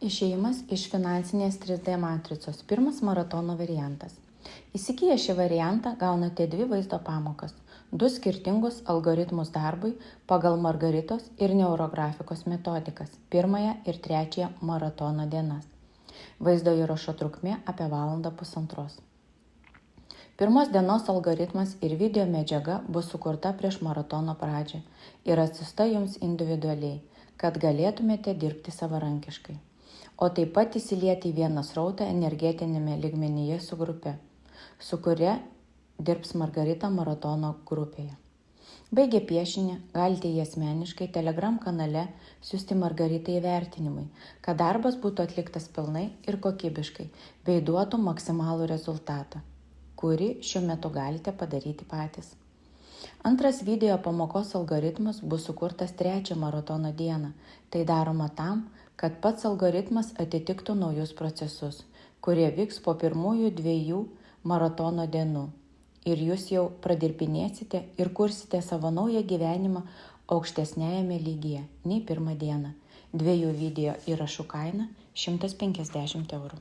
Išėjimas iš finansinės 3D matricos. Pirmas maratono variantas. Įsigiję šį variantą gaunate 2 vaizdo pamokas, 2 skirtingus algoritmus darbui pagal Margaritos ir neurografikos metodikas, 1 ir 3 maratono dienas. Vaizdo įrašo trukmė apie 1,5 valandos. Pirmos dienos algoritmas ir video medžiaga bus sukurta prieš maratono pradžią ir atsiųsta jums individualiai, kad galėtumėte dirbti savarankiškai, o taip pat įsilieti į vieną srautą energetinėme lygmenyje su grupe, su kuria dirbs Margarita maratono grupėje. Baigę piešinį, galite jį asmeniškai Telegram kanale siųsti Margaritai įvertinimui, kad darbas būtų atliktas pilnai ir kokybiškai, bei duotų maksimalų rezultatą, kurį šiuo metu galite padaryti patys. Antras video pamokos algoritmas bus sukurtas 3 maratono dieną. Tai daroma tam, kad pats algoritmas atitiktų naujus procesus, kurie vyks po pirmųjų 2 maratono dienų. Ir jūs jau pradirbinėsite ir kursite savo naują gyvenimą aukštesnėjame lygyje nei 1 dieną. 2 video įrašų kaina 150 eurų.